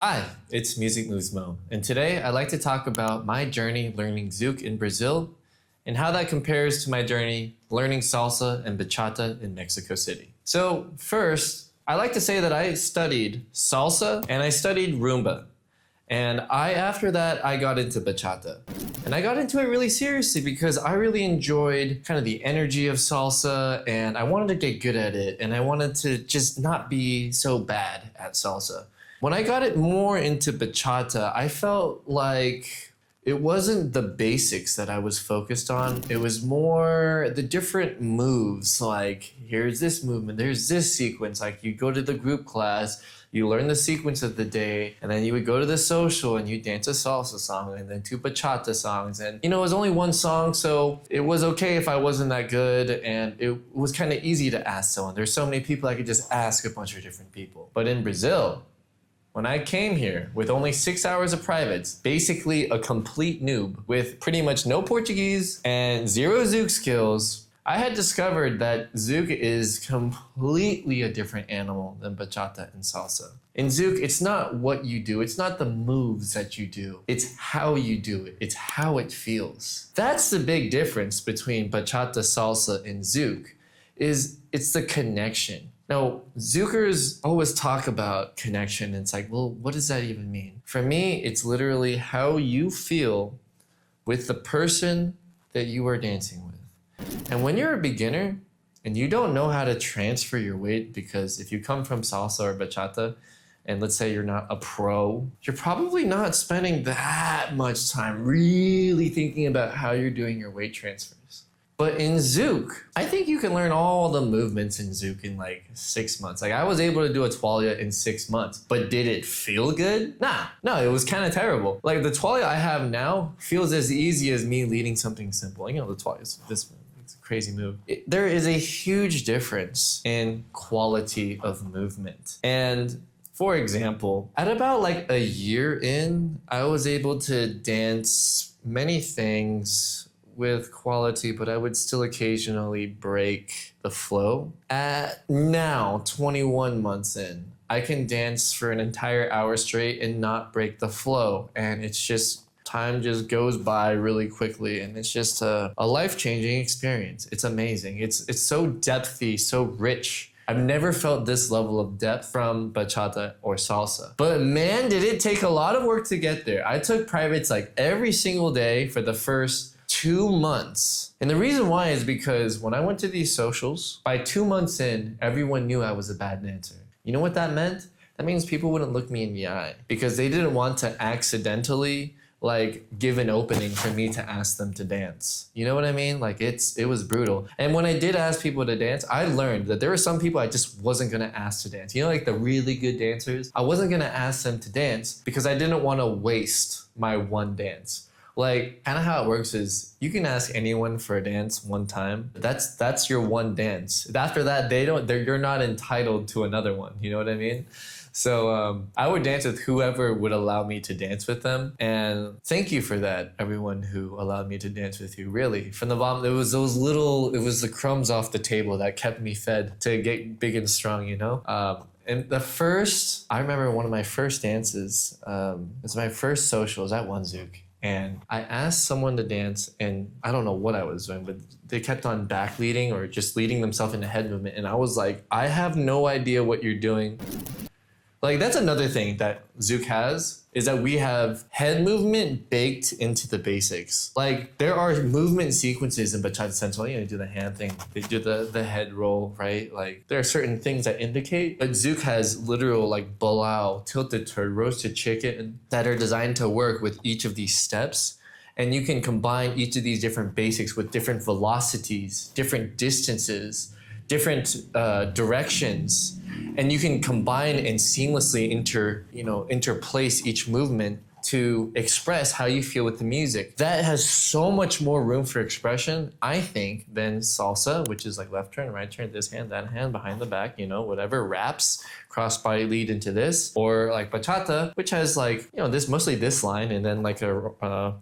Hi, it's Music Moves Mo, and today I'd like to talk about my journey learning Zouk in Brazil and how that compares to my journey learning salsa and bachata in Mexico City. So first, I like to say that I studied salsa and I studied rumba. And after that, I got into bachata. And I got into it really seriously because I really enjoyed kind of the energy of salsa and I wanted to get good at it and I wanted to just not be so bad at salsa. When I got it more into bachata, I felt like it wasn't the basics that I was focused on. It was more the different moves, like here's this movement, there's this sequence. Like you go to the group class, you learn the sequence of the day, and then you would go to the social and you dance a salsa song and then two bachata songs. And it was only one song, so it was okay if I wasn't that good, and it was kind of easy to ask someone. There's so many people I could just ask a bunch of different people. But in Brazil, when I came here with only 6 hours of privates, basically a complete noob with pretty much no Portuguese and zero Zouk skills, I had discovered that Zouk is completely a different animal than bachata and salsa. In Zouk, it's not what you do, it's not the moves that you do, it's how you do it, it's how it feels. That's the big difference between bachata, salsa, and Zouk, is it's the connection. Now, Zoukers always talk about connection, and it's like, well, what does that even mean? For me, it's literally how you feel with the person that you are dancing with. And when you're a beginner and you don't know how to transfer your weight, because if you come from salsa or bachata, and let's say you're not a pro, you're probably not spending that much time really thinking about how you're doing your weight transfers. But in Zouk, I think you can learn all the movements in Zouk in like 6 months. Like I was able to do a toilet in 6 months, but did it feel good? No, it was kind of terrible. Like the toilet I have now feels as easy as me leading something simple. The toilet is this move. It's a crazy move. There is a huge difference in quality of movement. And for example, at about like a year in, I was able to dance many things with quality, but I would still occasionally break the flow. At now, 21 months in, I can dance for an entire hour straight and not break the flow. And it's just, time just goes by really quickly, and it's just a life-changing experience. It's amazing. It's so depthy, so rich. I've never felt this level of depth from bachata or salsa. But man, did it take a lot of work to get there. I took privates like every single day for the first 2 months. And the reason why is because when I went to these socials, by 2 months in, everyone knew I was a bad dancer. You know what that meant? That means people wouldn't look me in the eye because they didn't want to accidentally give an opening for me to ask them to dance. You know what I mean? It was brutal. And when I did ask people to dance, I learned that there were some people I just wasn't gonna ask to dance. The really good dancers? I wasn't gonna ask them to dance because I didn't wanna waste my one dance. Kind of how it works is you can ask anyone for a dance one time. That's your one dance. After that, you're not entitled to another one. You know what I mean? So I would dance with whoever would allow me to dance with them. And thank you for that, everyone who allowed me to dance with you. Really, from the bottom, it was the crumbs off the table that kept me fed to get big and strong. And I remember one of my first dances. It was my first social. It was at One Zouk. And I asked someone to dance, and I don't know what I was doing, but they kept on back leading or just leading themselves into head movement. And I was like, I have no idea what you're doing. That's another thing that Zouk has, is that we have head movement baked into the basics. There are movement sequences in bachata sensual. You do the hand thing, they do the head roll, right? There are certain things that indicate, but Zouk has literal balao, tilted turd, roasted chicken that are designed to work with each of these steps. And you can combine each of these different basics with different velocities, different distances, different directions, and you can combine and seamlessly interplace each movement to express how you feel with the music. That has so much more room for expression, I think, than salsa, which is left turn, right turn, this hand, that hand, behind the back, whatever, wraps, cross body lead into this, or bachata, which has this mostly this line, and then a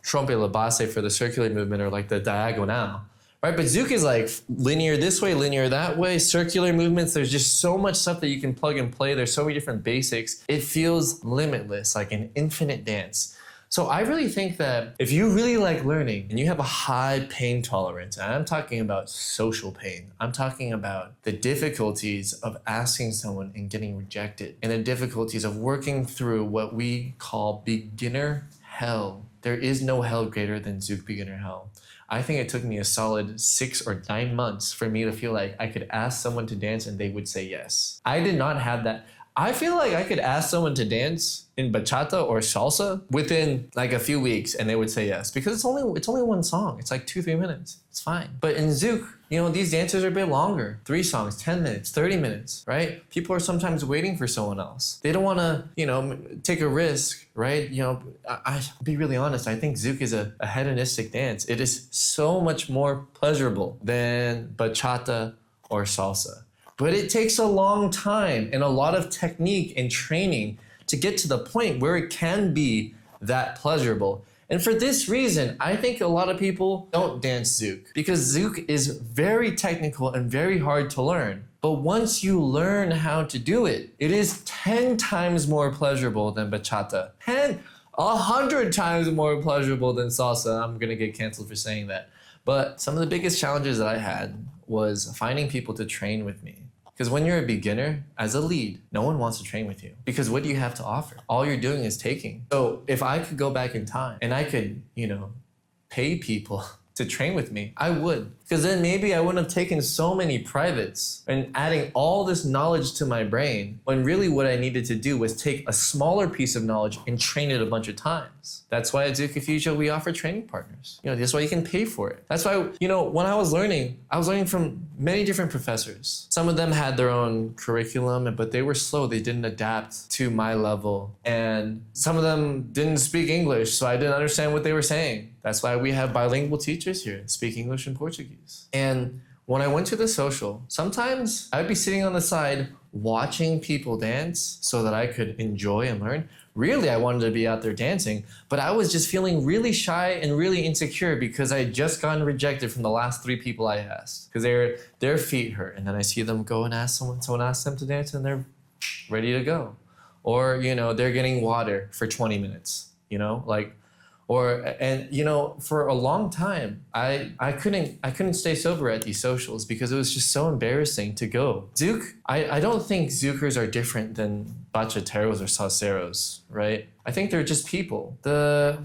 trompe la basse for the circular movement, or the diagonal. right? But Zouk is like linear this way, linear that way, circular movements. There's just so much stuff that you can plug and play. There's so many different basics. It feels limitless, like an infinite dance. So I really think that if you really like learning and you have a high pain tolerance, and I'm talking about social pain, I'm talking about the difficulties of asking someone and getting rejected, and the difficulties of working through what we call beginner hell. There is no hell greater than Zouk beginner hell. I think it took me a solid 6 or 9 months for me to feel like I could ask someone to dance and they would say yes. I did not have that. I feel like I could ask someone to dance in bachata or salsa within like a few weeks and they would say yes, because it's only one song. It's like 2-3 minutes. It's fine. But in Zouk, you know, these dances are a bit longer. 3 songs, 10 minutes, 30 minutes, right? People are sometimes waiting for someone else. They don't want to, you know, take a risk, right? You know, I'll be really honest. I think Zouk is a hedonistic dance. It is so much more pleasurable than bachata or salsa. But it takes a long time and a lot of technique and training to get to the point where it can be that pleasurable. And for this reason, I think a lot of people don't dance Zouk, because Zouk is very technical and very hard to learn. But once you learn how to do it, it is 10 times more pleasurable than bachata. 100 times more pleasurable than salsa. I'm gonna get canceled for saying that. But some of the biggest challenges that I had was finding people to train with me. Because when you're a beginner, as a lead, no one wants to train with you. Because what do you have to offer? All you're doing is taking. So if I could go back in time and I could, you know, pay people to train with me, I would. Because then maybe I wouldn't have taken so many privates and adding all this knowledge to my brain, when really what I needed to do was take a smaller piece of knowledge and train it a bunch of times. That's why at Zouk Fusion we offer training partners. You know, that's why you can pay for it. That's why, you know, when I was learning from many different professors. Some of them had their own curriculum, but they were slow. They didn't adapt to my level. And some of them didn't speak English, so I didn't understand what they were saying. That's why we have bilingual teachers here, speak English and Portuguese. And when I went to the social, sometimes I'd be sitting on the side watching people dance so that I could enjoy and learn. Really, I wanted to be out there dancing, but I was just feeling really shy and really insecure because I had just gotten rejected from the last 3 people I asked, because their feet hurt. And then I see them go and ask someone asks them to dance and they're ready to go. Or, you know, they're getting water for 20 minutes, you know, like, and you know, for a long time, I couldn't stay sober at these socials because it was just so embarrassing to go. Zouk, I don't think Zoukers are different than bachateros or salseros, right? I think they're just people. The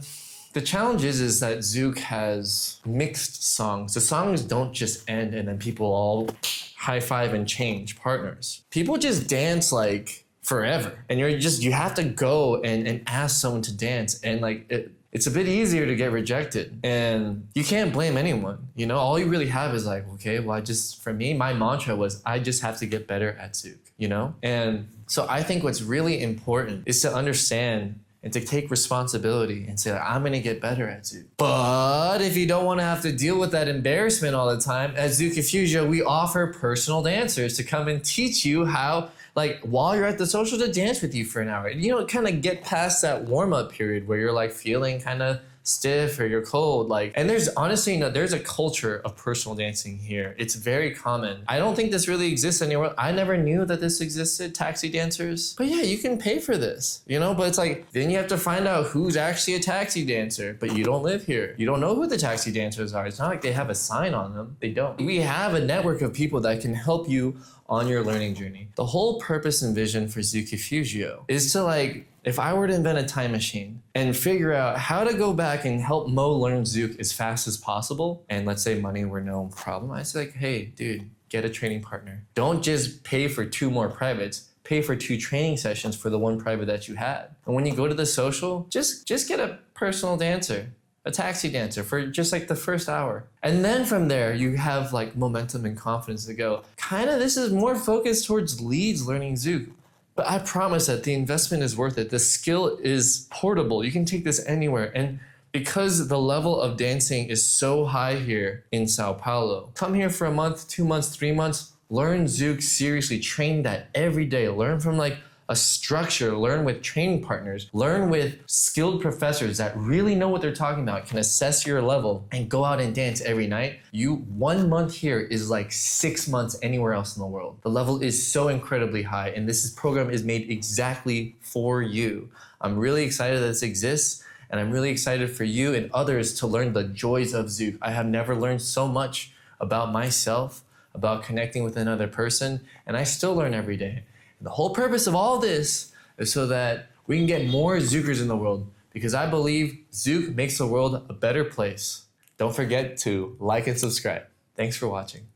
challenge is that Zouk has mixed songs. The songs don't just end and then people all high five and change partners. People just dance like forever, and you have to go and ask someone to dance, and like it's a bit easier to get rejected, and you can't blame anyone. You know, all you really have is like, okay, well, for me, my mantra was, I just have to get better at Zouk, you know? And so I think what's really important is to understand and to take responsibility and say, I'm gonna get better at Zouk. But if you don't wanna have to deal with that embarrassment all the time, at Zouk Fusion, we offer personal dancers to come and teach you how, like, while you're at the social, to dance with you for an hour. You know, kind of get past that warm-up period where you're like feeling kind of stiff or you're cold. Like, and there's honestly, there's a culture of personal dancing here. It's very common. I don't think this really exists anywhere. I never knew that this existed, taxi dancers. But yeah, you can pay for this, you know, but it's like, then you have to find out who's actually a taxi dancer, but you don't live here. You don't know who the taxi dancers are. It's not like they have a sign on them. They don't. We have a network of people that can help you on your learning journey. The whole purpose and vision for Zouk Fusion is to, like, if I were to invent a time machine and figure out how to go back and help Mo learn Zouk as fast as possible, and let's say money were no problem, I'd say like, hey, dude, get a training partner. Don't just pay for 2 more privates, pay for 2 training sessions for the 1 private that you had. And when you go to the social, just get a personal dancer, a taxi dancer for just like the first hour. And then from there, you have like momentum and confidence to go. Kind of, this is more focused towards leads learning Zouk. But I promise that the investment is worth it. The skill is portable. You can take this anywhere. And because the level of dancing is so high here in Sao Paulo, come here for a month, 2 months, 3 months, learn Zouk seriously, train that every day. Learn from like a structure, learn with training partners, learn with skilled professors that really know what they're talking about, can assess your level, and go out and dance every night, 1 month here is like 6 months anywhere else in the world. The level is so incredibly high, and program is made exactly for you. I'm really excited that this exists, and I'm really excited for you and others to learn the joys of Zouk. I have never learned so much about myself, about connecting with another person, and I still learn every day. And the whole purpose of all this is so that we can get more Zoukers in the world, because I believe Zouk makes the world a better place. Don't forget to like and subscribe. Thanks for watching.